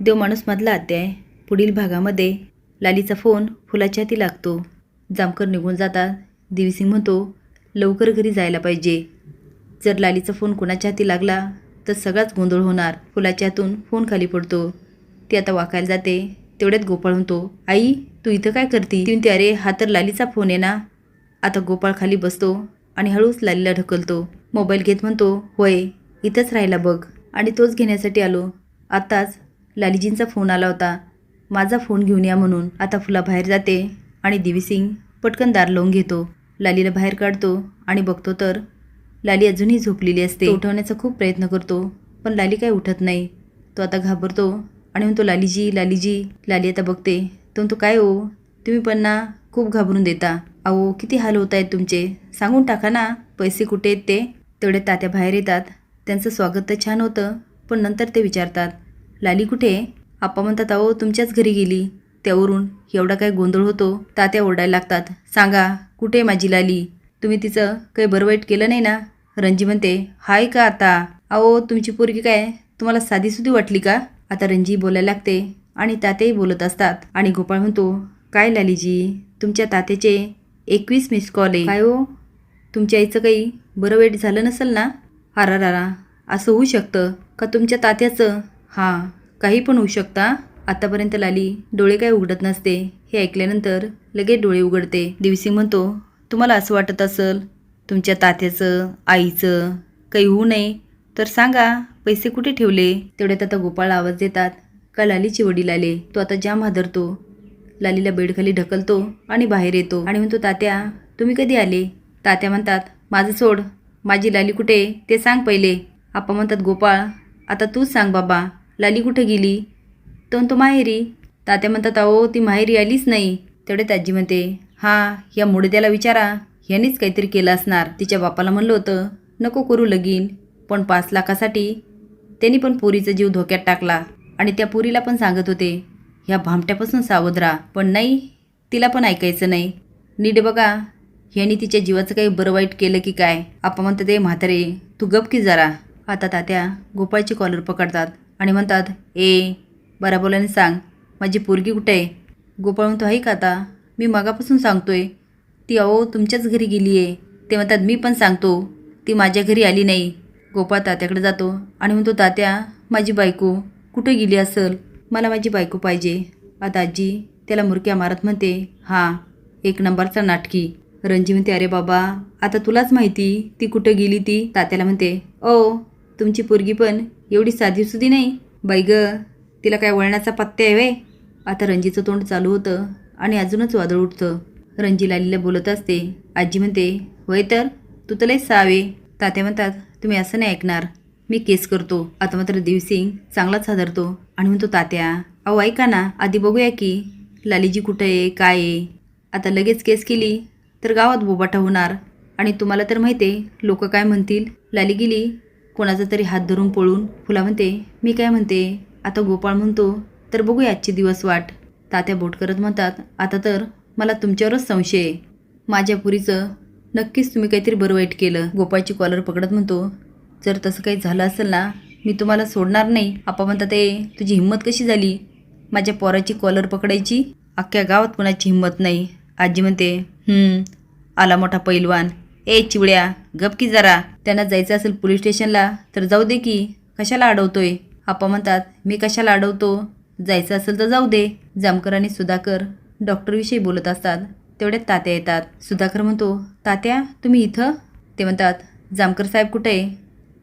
देव माणूसमधला अध्याय पुढील भागामध्ये लालीचा फोन फुलाच्या हाती लागतो. जामकर निघून जातात. देवीसिंग म्हणतो लवकर घरी जायला पाहिजे. जर लालीचा फोन कोणाच्या हाती लागला तर सगळाच गोंधळ होणार. फुलाच्या हातून फोन खाली पडतो. ती आता वाकायला जाते. तेवढ्यात गोपाळ म्हणतो आई तू इथं काय करती? ती म्हणते अरे हा तर लालीचा फोन आहे ना. आता गोपाळ खाली बसतो आणि हळूच लालीला ढकलतो. मोबाईल घेत म्हणतो होय इथंच राहिला बघ. आणि तोच घेण्यासाठी आलो. आताच लालीजींचा फोन आला होता माझा फोन घेऊन या म्हणून. आता फुला बाहेर जाते आणि देवीसिंग पटकन दार लावून घेतो. लालीला बाहेर काढतो आणि बघतो तर लाली अजूनही झोपलेली असते. उठवण्याचा खूप प्रयत्न करतो पण लाली काय उठत नाही. तो आता घाबरतो आणि म्हणतो लालीजी लालीजी. लाली आता बघते तो म्हणतो काय हो तुम्ही पण ना खूप घाबरून देता. अहो किती हाल होत आहेत तुमचे, सांगून टाका ना पैसे कुठे आहेत ते. तेवढे तात्या बाहेर येतात. त्यांचं स्वागत तर छान होतं पण नंतर ते विचारतात लाली कुठे? आप्पा म्हणतात अहो तुमच्याच घरी गेली. त्यावरून एवढा काय गोंधळ होतो. तात्या ओरडायला लागतात सांगा कुठे माझी लाली? तुम्ही तिचं काही बरं वाईट केलं नाही ना? रणजी म्हणते हाय का आता? अहो तुमची पोरगी काय तुम्हाला साधीसुधी वाटली का? आता रणजी बोलायला लागते आणि तात्याही बोलत असतात. आणि गोपाळ म्हणतो काय लालीजी तुमच्या तात्याचे 21 मिस कॉल आहे. काय हो तुमच्या आईचं काही बरं वाईट झालं नसेल ना? रारा असं होऊ शकतं का तुमच्या तात्याचं? हां काही पण होऊ शकता. आतापर्यंत लाली डोळे काय उघडत नसते. हे ऐकल्यानंतर लगेच डोळे उघडते. देवीसिंग म्हणतो तुम्हाला असं वाटत असेल तुमच्या तात्याचं आईचं काही होऊ नये तर सांगा पैसे कुठे ठेवले? तेवढ्यात आता गोपाळ आवाज देतात का लालीचे वडील आले. तो आता जाम हादरतो. लालीला बेडखाली ढकलतो आणि बाहेर येतो आणि म्हणतो तात्या तुम्ही कधी आले? तात्या म्हणतात माझं सोड, माझी लाली कुठे ते सांग पहिले. आप्पा म्हणतात गोपाळ आता तूच सांग बाबा लाली कुठे गेली? तो म्हणतो माहेरी. तात्या म्हणतात अहो ती माहेरी आलीच नाही. तेवढ्यात आजी म्हणते हां या मुडद्याला विचारा ह्यानीच काहीतरी केलं असणार. तिच्या बापाला म्हणलं होतं नको करू लगीन पण 5 लाखासाठी त्यांनी पण पोरीचा जीव धोक्यात टाकला. आणि त्या पोरीला पण सांगत होते ह्या भामट्यापासून सावध राहा पण नाही तिला पण ऐकायचं नाही. नीट बघा ह्यानी तिच्या जीवाचं काही बरं वाईट केलं की काय? आप्पा म्हणतात ते म्हातारे तू गप की जरा. आता तात्या गोपाळची कॉलर पकडतात आणि म्हणतात बरा बोलाने सांग माझी पोरगी कुठे आहे? गोपाळ म्हणतो आहे का आता मी मगापासून सांगतोय ती अहो तुमच्याच घरी गेली आहे. ते म्हणतात मी पण सांगतो ती माझ्या घरी आली नाही. गोपाळ तात्याकडे जातो आणि म्हणतो तात्या माझी बायको कुठे गेली असेल? मला माझी बायको पाहिजे. आता आजी त्याला मुरक्या मारत म्हणते हां 1 नंबरचा नाटकी. रणजी म्हणते अरे बाबा आता तुलाच माहिती ती कुठं गेली ती. तात्याला म्हणते तुमची पोरगी पण एवढी साधीसुधी नाही बाई ग, तिला काय वळण्याचा पत्ता आहे वे. आता रणजीचं तोंड चालू होतं आणि अजूनच वादळ उठतं. रणजी लालीला बोलत असते. आजी म्हणते होय तर तू तर लय सावे. तात्या म्हणतात तुम्ही असं नाही ऐकणार मी केस करतो. आता मात्र देवीसिंग चांगलाच हादरतो आणि म्हणतो तात्या अहो ऐका ना आधी बघूया की लालीजी कुठं आहे काय आहे. आता लगेच केस केली तर गावात बोबाटा होणार आणि तुम्हाला तर माहिती आहे लोक काय म्हणतील. लाली गेली कोणाचा तरी हात धरून पळून. फुला म्हणते मी काय म्हणते. आता गोपाळ म्हणतो तर बघूया आजचे दिवस वाट. तात्या बोट करत म्हणतात आता तर मला तुमच्यावरच संशय आहे. माझ्या पुरीचं नक्कीच तुम्ही काहीतरी बरं वाईट केलं. गोपाळची कॉलर पकडत म्हणतो जर तसं काही झालं असेल ना मी तुम्हाला सोडणार नाही. आप्पा म्हणतात तुझी हिंमत कशी झाली माझ्या पोराची कॉलर पकडायची? अख्ख्या गावात कुणाची हिंमत नाही. आजी म्हणते आला मोठा पैलवान. चिवड्या गप की जरा. त्यांना जायचं असेल पोलीस स्टेशनला तर जाऊ दे की कशाला अडवतोय? आप्पा म्हणतात मी कशाला अडवतो, जायचं असेल तर जाऊ दे. जामकर आणि सुधाकर डॉक्टरविषयी बोलत असतात. तेवढ्यात तात्या येतात. सुधाकर म्हणतो तात्या तुम्ही इथं? ते म्हणतात जामकर साहेब कुठे आहे?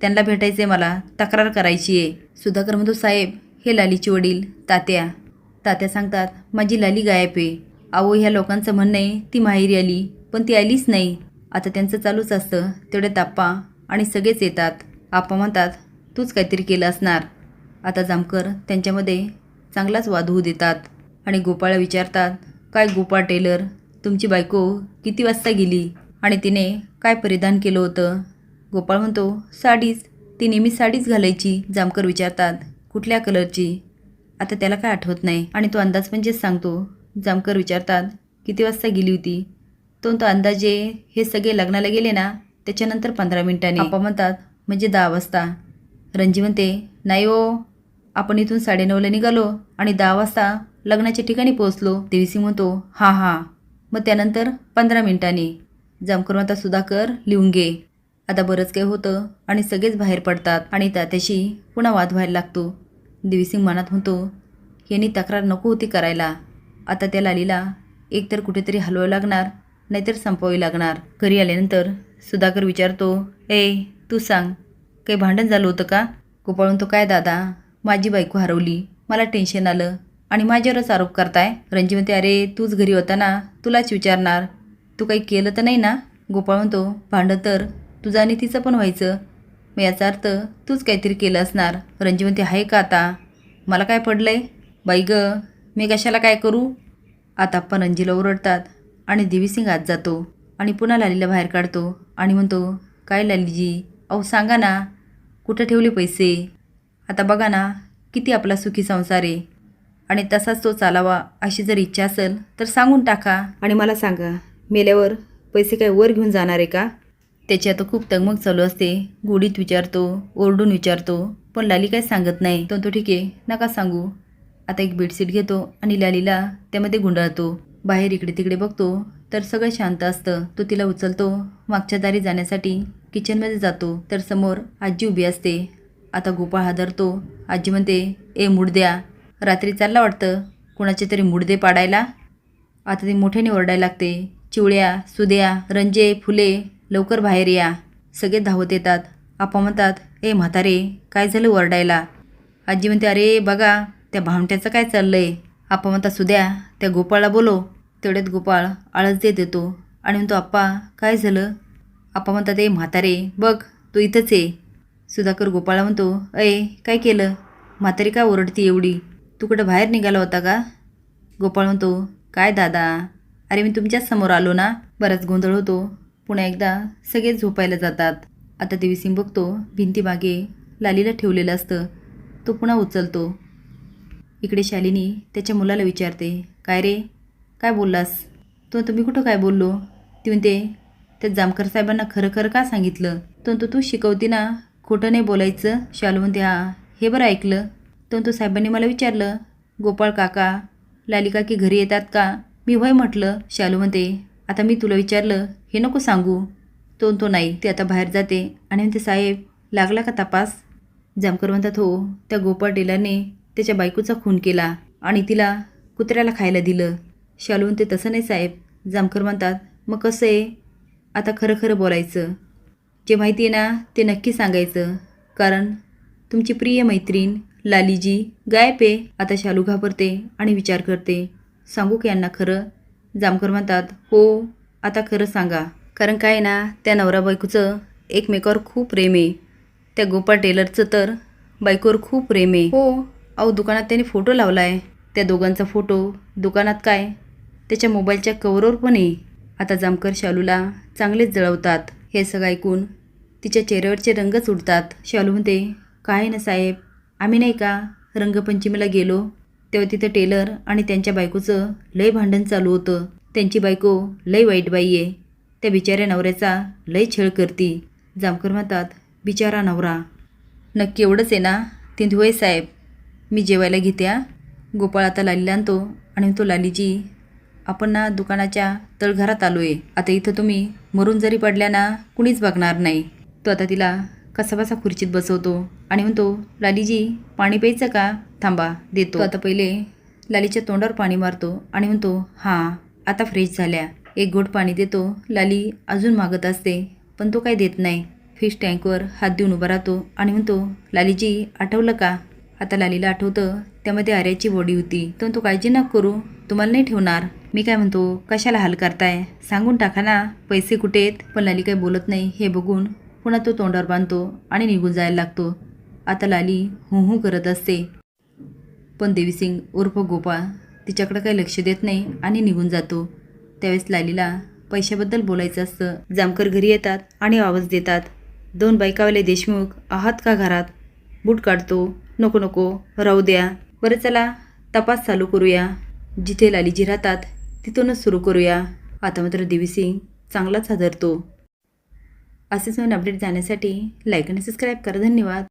त्यांना भेटायचं आहे मला, तक्रार करायची आहे. सुधाकर म्हणतो साहेब हे लालीचे वडील तात्या. तात्या सांगतात माझी लाली गायब आहे. अहो ह्या लोकांचं म्हणणं आहे ती माहेरी आली पण ती आलीच नाही. आता त्यांचं चालूच असतं. तेवढ्यात आप्पा आणि सगळेच येतात. आप्पा म्हणतात तूच काहीतरी केलं असणार. आता जामकर त्यांच्यामध्ये चांगलाच वाद होऊ देतात आणि गोपाळला विचारतात काय गोपाळ टेलर तुमची बायको किती वाजता गेली आणि तिने काय परिधान केलं होतं? गोपाळ म्हणतो साडीच, ती नेहमी साडीच घालायची. जामकर विचारतात कुठल्या कलरची? आता त्याला काय आठवत नाही आणि तो अंदाज म्हणजेच सांगतो. जामकर विचारतात किती वाजता गेली होती? तो अंदाजे हे सगळे लग्नाला गेले ना त्याच्यानंतर 15 मिनिटांनी. आप्पा म्हणतात म्हणजे 10 वाजता. रणजी म्हणते नाही हो आपण इथून 9:30ला निघालो आणि 10 वाजता लग्नाच्या ठिकाणी पोहोचलो. देवीसिंग म्हणतो हां हां. मग त्यानंतर 15 मिनिटांनी. जामकर म्हणतात सुधाकर लिहून घे. आता बरंच काही होतं आणि सगळेच बाहेर पडतात आणि तात्याशी पुन्हा वाद व्हायला लागतो. देवीसिंग मनात म्हणतो यांनी तक्रार नको होती करायला. आता त्या लालीला एकतर कुठेतरी हलवावं लागणार नाहीतर संपवावी लागणार. घरी आल्यानंतर सुधाकर विचारतो तू सांग काही भांडण झालं होतं का? गोपाळ म्हणतो काय दादा, माझी बायको हरवली, मला टेन्शन आलं आणि माझ्यावरच आरोप करताय. रणजी म्हणते अरे तूच घरी होता ना, तुलाच विचारणार, तू काही केलं तर नाही ना? गोपाळ म्हणतो भांडण तर तुझं आणि तिचं पण व्हायचं, मग याचा अर्थ तूच काहीतरी केलं असणार. रणजी म्हणते आहे का आता? मला काय पडलंय बाई ग, मी कशाला काय करू? आता आपण रणजीला ओरडतात आणि देवीसिंग आत जातो आणि पुन्हा लालीला बाहेर काढतो आणि म्हणतो काय लालीजी, अहो सांगा ना कुठं ठेवले पैसे? आता बघा ना किती आपला सुखी संसार आहे आणि तसाच तो चालावा अशी जर इच्छा असेल तर सांगून टाका. आणि मला सांगा मेल्यावर पैसे काय वर घेऊन जाणार आहे का? त्याची आता खूप तगमग चालू असते. गोडीत विचारतो, ओरडून विचारतो, पण लाली काय सांगत नाही. तो ठीक आहे नका सांगू. आता एक बेडशीट घेतो आणि लालीला त्यामध्ये गुंडाळतो. बाहेर इकडे तिकडे बघतो तर सगळं शांत असतं. तो तिला उचलतो, मागच्या दारी जाण्यासाठी किचनमध्ये जातो तर समोर आजी उभी असते. आता गोपाळ हादरतो. आजी म्हणते मुडद्या, रात्री चालला वाटतं कुणाचे तरी मुडदे पाडायला. आता ती मोठ्याने ओरडायला लागते चिवळ्या, सुद्या, रंजे, फुले लवकर बाहेर या. सगळे धावत येतात. आपा म्हणतात म्हातारे काय झालं ओरडायला? आजी म्हणते अरे बघा त्या भामट्याचं काय चाललंय. आपा म्हणतात सुद्या त्या गोपाळला बोलो. तेवढ्यात गोपाळ आळस देत येतो आणि म्हणतो आप्पा काय झालं? आपा म्हणतात म्हातारे बघ तू इथंच आहे. सुधाकर गोपाळला म्हणतो काय केलं? म्हातारी का ओरडती एवढी? तू कुठं बाहेर निघाला होता का? गोपाळ म्हणतो काय दादा, अरे मी तुमच्याच समोर आलो ना. बराच गोंधळ होतो. पुन्हा एकदा सगळेच झोपायला जातात. आता देवीसिंग बघतो भिंतीमागे लालीला ठेवलेलं असतं. तो पुन्हा उचलतो. इकडे शालिनी त्याच्या मुलाला विचारते काय रे काय बोललास? तुम्ही कुठं काय बोललो? ती म्हणते त्या जामकर साहेबांना खरं खरं का सांगितलं? तू शिकवती ना खोटं नाही बोलायचं. शालू म्हणते हां हे बरं ऐकलं. साहेबांनी मला विचारलं गोपाळ काका लाली काकी घरी येतात का? मी होय म्हटलं. शालू म्हणते आता मी तुला विचारलं हे नको सांगू. तो नाही. ते आता बाहेर जाते आणि म्हणते साहेब लागला का तपास? जामकर म्हणतात हो, त्या गोपाळ टेलरने त्याच्या बायकोचा खून केला आणि तिला कुत्र्याला खायला दिलं. शालू म्हणते तसं नाही साहेब. जामकर म्हणतात मग कसं आहे? आता खरं खरं बोलायचं, जे माहिती आहे ना ते नक्की सांगायचं, कारण तुमची प्रिय मैत्रीण लालीजी गायब आहे. आता शालू घाबरते आणि विचार करते सांगू की यांना खरं? जामकर म्हणतात हो आता खरं सांगा, कारण काय ना त्या नवरा बायकोचं एकमेकावर खूप प्रेम आहे. त्या गोपाळ टेलरचं तर बायकोवर खूप प्रेम आहे. हो अहो दुकानात त्याने फोटो लावला आहे. त्या दोघांचा फोटो दुकानात काय त्याच्या मोबाईलच्या कवरवर पण आहे. आता जामकर शालूला चांगलेच जळवतात. हे सगळं ऐकून तिच्या चेहऱ्यावरचे रंगच उडतात. शालू म्हणते काय ना साहेब, आम्ही नाही का रंगपंचमीला गेलो तेव्हा तिथं टेलर आणि त्यांच्या बायकोचं लय भांडण चालू होतं. त्यांची बायको लय वाईट बाई आहे. त्या बिचाऱ्या नवऱ्याचा लय छळ करती. जामकर म्हणतात बिचारा नवरा. नक्की एवढंच आहे ना? ती होय साहेब, मी जेवायला घेत्या. गोपाळ आता लालीला आणतो आणि म्हणतो लालीजी आपण ना दुकानाच्या तळघरात आलो आहे. आता इथं तुम्ही मरून जरी पडल्या ना कुणीच बघणार नाही. तो आता तिला कसाबसा खुर्चीत बसवतो आणि म्हणतो लालीजी पाणी प्यायचं का? थांबा देतो. आता पहिले लालीच्या तोंडावर पाणी मारतो आणि म्हणतो हां आता फ्रेश झाल्या. एक घोट पाणी देतो. लाली अजून मागत असते पण तो काही देत नाही. फिश टँकवर हात देऊन उभा राहतो आणि म्हणतो लालीजी आठवलं का? आता लालीला आठवतं त्यामध्ये आर्याची बॉडी होती. तो काळजी नका करू, तुम्हाला नाही ठेवणार. मी काय म्हणतो कशाला हाल करताय, सांगून टाका ना पैसे कुठे आहेत? पण लाली काही बोलत नाही. हे बघून पुन्हा तो तोंडावर बांधतो आणि निघून जायला लागतो. आता लाली हू करत असते पण देवीसिंग उर्फ गोपाळ तिच्याकडे काही लक्ष देत नाही आणि निघून जातो. त्यावेळेस लालीला पैशाबद्दल बोलायचं असतं. जामकर घरी येतात आणि आवाज देतात 2 बायकावाले देशमुख आहात का घरात? बूट काढतो. नको नको राहू द्या. बरं चला तपास चालू करूया. जिथे लालीजी राहतात तिथूनच सुरू करूया. आता मात्र देवीसिंग चांगलाच हादरतो. असेच नवीन अपडेट जाण्यासाठी लाईक आणि सबस्क्राईब करा. धन्यवाद.